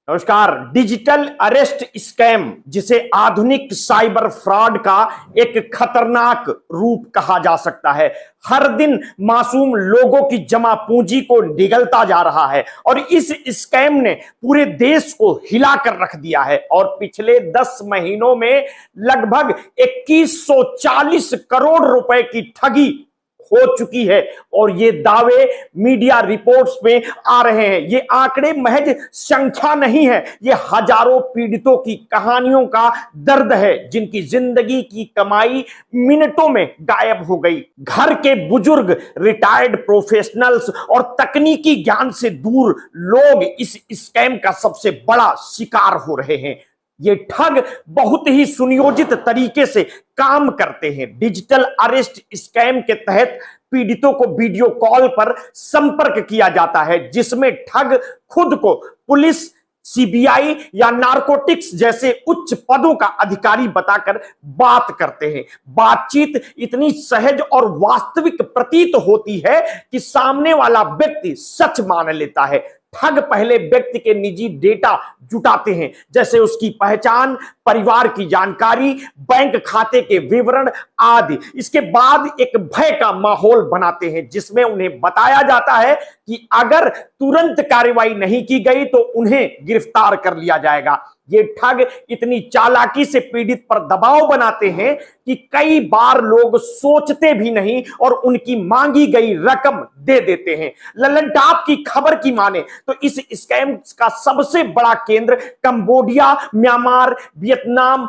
नमस्कार। Digital arrest scam, जिसे आधुनिक साइबर फ्रॉड का एक खतरनाक रूप कहा जा सकता है, हर दिन मासूम लोगों की जमा पूंजी को निगलता जा रहा है और इस स्कैम ने पूरे देश को हिलाकर रख दिया है। और पिछले 10 महीनों में लगभग 2140 करोड़ रुपए की ठगी हो चुकी है और ये दावे मीडिया रिपोर्ट्स में आ रहे हैं। ये आंकड़े महज संख्या नहीं है, ये हजारों पीड़ितों की कहानियों का दर्द है, जिनकी जिंदगी की कमाई मिनटों में गायब हो गई। घर के बुजुर्ग, रिटायर्ड प्रोफेशनल्स और तकनीकी ज्ञान से दूर लोग इस स्कैम का सबसे बड़ा शिकार हो रहे हैं। ये ठग बहुत ही सुनियोजित तरीके से काम करते हैं। डिजिटल अरेस्ट स्कैम के तहत पीड़ितों को वीडियो कॉल पर संपर्क किया जाता है, जिसमें ठग खुद को पुलिस, सीबीआई या नारकोटिक्स जैसे उच्च पदों का अधिकारी बताकर बात करते हैं। बातचीत इतनी सहज और वास्तविक प्रतीत होती है कि सामने वाला व्यक्ति सच मान लेता है। ठग पहले व्यक्ति के निजी डेटा जुटाते हैं, जैसे उसकी पहचान, परिवार की जानकारी, बैंक खाते के विवरण आदि। इसके बाद एक भय का माहौल बनाते हैं, जिसमें उन्हें बताया जाता है कि अगर तुरंत कार्रवाई नहीं की गई तो उन्हें गिरफ्तार कर लिया जाएगा। ये ठग इतनी चालाकी से पीड़ित पर दबाव बनाते हैं कि कई बार लोग सोचते भी नहीं और उनकी मांगी गई रकम दे देते हैं। ललन टॉप की खबर की माने तो इस स्कैम का सबसे बड़ा केंद्र कंबोडिया, म्यांमार, वियतनाम,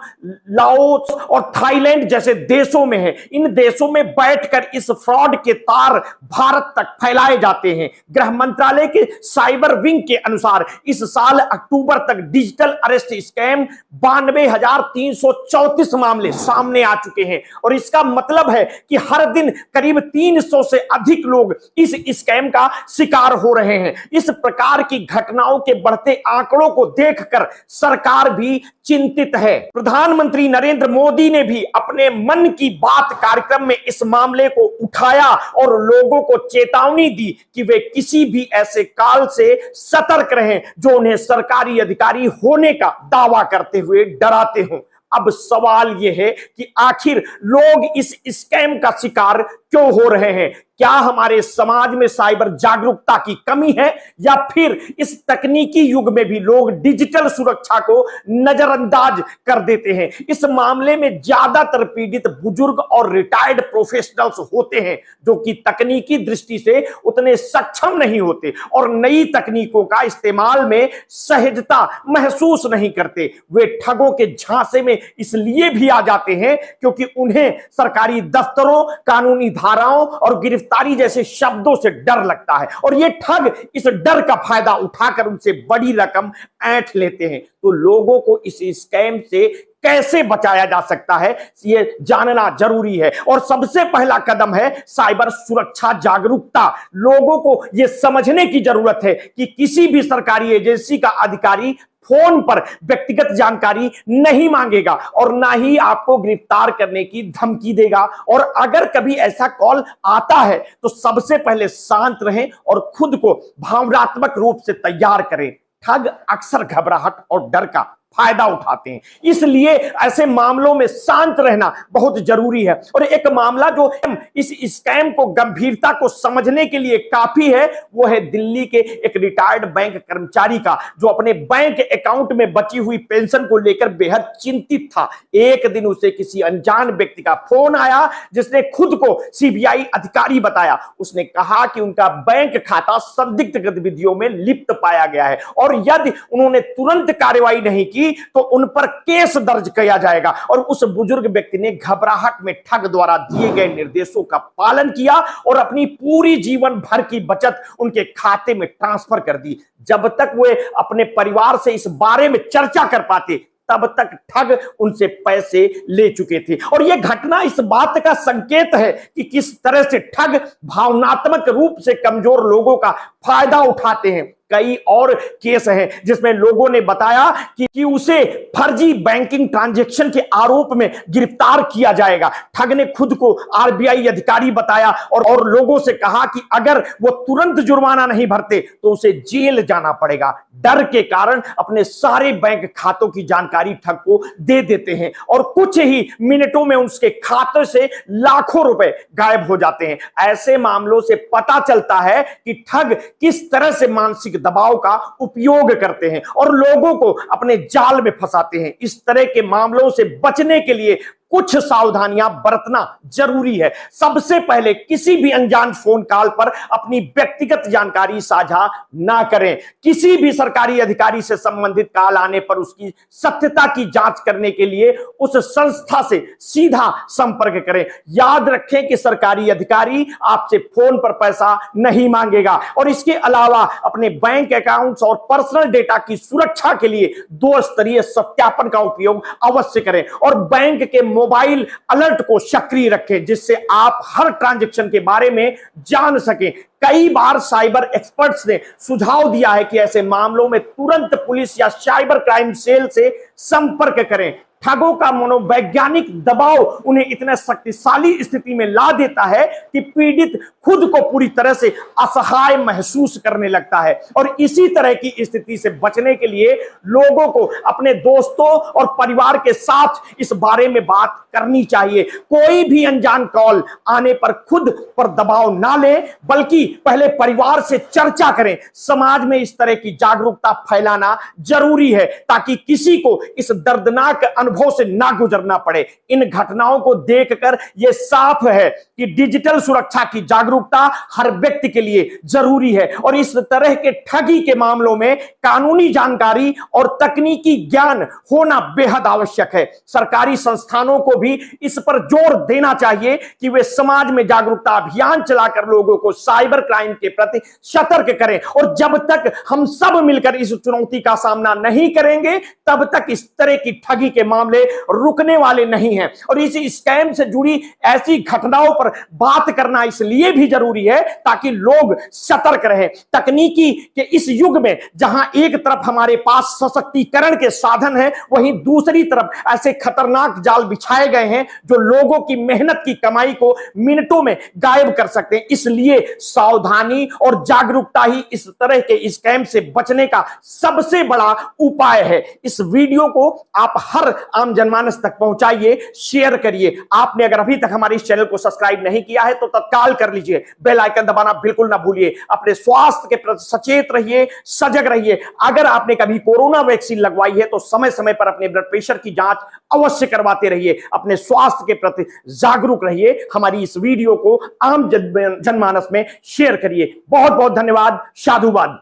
लाओस और थाईलैंड जैसे देशों में है। इन देशों में बैठकर इस फ्रॉड के तार भारत तक फैलाए जाते हैं। गृह मंत्रालय के साइबर विंग के अनुसार इस साल अक्टूबर तक डिजिटल अरेस्ट स्कैम 92,334 मामले सामने आ चुके हैं और इसका मतलब है कि हर दिन करीब 300 से अधिक लोग इस स्कैम का शिकार हो रहे हैं। इस प्रकार की घटनाओं के बढ़ते आंकड़ों को देखकर सरकार भी चिंतित है। प्रधानमंत्री नरेंद्र मोदी ने भी अपने मन की बात कार्यक्रम में इस मामले को उठाया और लोगों को चेतावनी दी कि वे किसी भी ऐसे काल से सतर्क रहें जो उन्हें सरकारी अधिकारी होने का दावा करते हुए डराते हों। अब सवाल यह है कि आखिर लोग इस स्कैम का शिकार क्यों हो रहे हैं? क्या हमारे समाज में साइबर जागरूकता की कमी है या फिर इस तकनीकी युग में भी लोग डिजिटल सुरक्षा को नजरअंदाज कर देते हैं? इस मामले में ज्यादातर पीड़ित बुजुर्ग और रिटायर्ड प्रोफेशनल्स होते हैं, जो कि तकनीकी दृष्टि से उतने सक्षम नहीं होते और नई तकनीकों का इस्तेमाल में सहजता महसूस नहीं करते। वे ठगों के झांसे में इसलिए भी आ जाते हैं क्योंकि उन्हें सरकारी दफ्तरों, कानूनी धाराओं और गिरफ्तारी जैसे शब्दों से डर लगता है और ये ठग इस डर का फायदा उठाकर उनसे बड़ी रकम ऐंठ लेते हैं। तो लोगों को इस स्कैम से कैसे बचाया जा सकता है, ये जानना जरूरी है और सबसे पहला कदम है साइबर सुरक्षा जागरूकता। लोगों को यह समझने की जरूरत है कि किसी भी सरकारी एजेंसी का अधिकारी फोन पर व्यक्तिगत जानकारी नहीं मांगेगा और ना ही आपको गिरफ्तार करने की धमकी देगा। और अगर कभी ऐसा कॉल आता है तो सबसे पहले शांत रहें और खुद को भावनात्मक रूप से तैयार करें। ठग अक्सर घबराहट और डर का फायदा उठाते हैं, इसलिए ऐसे मामलों में शांत रहना बहुत जरूरी है। और एक मामला जो इस स्कैम को गंभीरता को समझने के लिए काफी है, वो है दिल्ली के एक रिटायर्ड बैंक कर्मचारी का, जो अपने बैंक अकाउंट में बची हुई पेंशन को लेकर बेहद चिंतित था। एक दिन उसे किसी अनजान व्यक्ति का फोन आया, जिसने खुद को सीबीआई अधिकारी बताया। उसने कहा कि उनका बैंक खाता संदिग्ध गतिविधियों में लिप्त पाया गया है और यदि उन्होंने तुरंत कार्रवाई नहीं की तो उन पर केस दर्ज किया जाएगा। और उस बुजुर्ग व्यक्ति ने घबराहट में ठग द्वारा दिए गए निर्देशों का पालन किया और अपनी पूरी जीवन भर की बचत उनके खाते में ट्रांसफर कर दी। जब तक वे अपने परिवार से इस बारे में चर्चा कर पाते, तब तक ठग उनसे पैसे ले चुके थे। और यह घटना इस बात का संकेत है कि किस तरह से ठग भावनात्मक रूप से कमजोर लोगों का फायदा उठाते हैं। कई और केस हैं जिसमें लोगों ने बताया कि उसे फर्जी बैंकिंग ट्रांजैक्शन के आरोप में गिरफ्तार किया जाएगा। ठग ने खुद को आरबीआई अधिकारी बताया और लोगों से कहा कि अगर वो तुरंत जुर्माना नहीं भरते तो उसे जेल जाना पड़ेगा। डर के कारण अपने सारे बैंक खातों की जानकारी ठग को दे देते हैं और कुछ ही मिनटों में उसके खाते से लाखों रुपए गायब हो जाते हैं। ऐसे मामलों से पता चलता है कि ठग किस तरह से मानसिक दबाव का उपयोग करते हैं और लोगों को अपने जाल में फंसाते हैं। इस तरह के मामलों से बचने के लिए कुछ सावधानियां बरतना जरूरी है। सबसे पहले किसी भी अनजान फोन कॉल पर अपनी व्यक्तिगत जानकारी साझा ना करें। किसी भी सरकारी अधिकारी से संबंधित कॉल आने पर उसकी सत्यता की जांच करने के लिए उस संस्था से सीधा संपर्क करें। याद रखें कि सरकारी अधिकारी आपसे फोन पर पैसा नहीं मांगेगा और इसके अलावा अपने बैंक अकाउंट्स और पर्सनल डेटा की सुरक्षा के लिए 2 स्तरीय सत्यापन का उपयोग अवश्य करें और बैंक के मोबाइल अलर्ट को सक्रिय रखें जिससे आप हर ट्रांजैक्शन के बारे में जान सकें। कई बार साइबर एक्सपर्ट्स ने सुझाव दिया है कि ऐसे मामलों में तुरंत पुलिस या साइबर क्राइम सेल से संपर्क करें। ठगों का मनोवैज्ञानिक दबाव उन्हें इतने शक्तिशाली स्थिति में ला देता है कि पीड़ित खुद को पूरी तरह से असहाय महसूस करने लगता है और इसी तरह की स्थिति से बचने के लिए लोगों को अपने दोस्तों और परिवार के साथ इस बारे में बात करनी चाहिए। कोई भी अनजान कॉल आने पर खुद पर दबाव ना लें बल्कि पहले परिवार से चर्चा करें। समाज में इस तरह की जागरूकता फैलाना जरूरी है ताकि किसी को इस दर्दनाक अनुभव से ना गुजरना पड़े। इन घटनाओं को देखकर यह साफ है कि डिजिटल सुरक्षा की जागरूकता हर व्यक्ति के लिए जरूरी है और इस तरह के ठगी के मामलों में कानूनी जानकारी और तकनीकी ज्ञान होना बेहद आवश्यक है। सरकारी संस्थानों को भी इस पर जोर देना चाहिए कि वे समाज में जागरूकता अभियान चलाकर लोगों को साइबर क्राइम के प्रति सतर्क करें और जब तक हम सब मिलकर इस चुनौती का सामना नहीं करेंगे तब तक इस तरह की ठगी के मामले रुकने वाले नहीं हैं। और इसी स्कैम से जुड़ी ऐसी घटनाओं पर बात करना इसलिए भी जरूरी है ताकि लोग सतर्क रहें। तकनीकी के इस युग में जहां एक तरफ हमारे पास सशक्तिकरण के साधन हैं वहीं दूसरी तरफ ऐसे खतरनाक जाल बिछाए गए हैं जो लोगों की मेहनत की कमाई को मिनटों में गायब कर सकते हैं। इसलिए सावधानी और जागरूकता ही इस तरह के स्कैम से बचने का सबसे बड़ा उपाय है। इस वीडियो को आप हर आम जनमानस तक पहुंचाइए, शेयर करिए। आपने अगर अभी तक हमारे इस चैनल को सब्सक्राइब नहीं किया है तो तत्काल कर लीजिए। बेल आइकन दबाना बिल्कुल ना भूलिए। अपने स्वास्थ्य के प्रति सचेत रहिए, सजग रहिए। अगर आपने कभी कोरोना वैक्सीन लगवाई है तो समय समय पर अपने ब्लड प्रेशर की जांच अवश्य करवाते रहिए। अपने स्वास्थ्य के प्रति जागरूक रहिए। हमारी इस वीडियो को आम जनमानस में शेयर करिए। बहुत बहुत धन्यवाद। साधुवाद।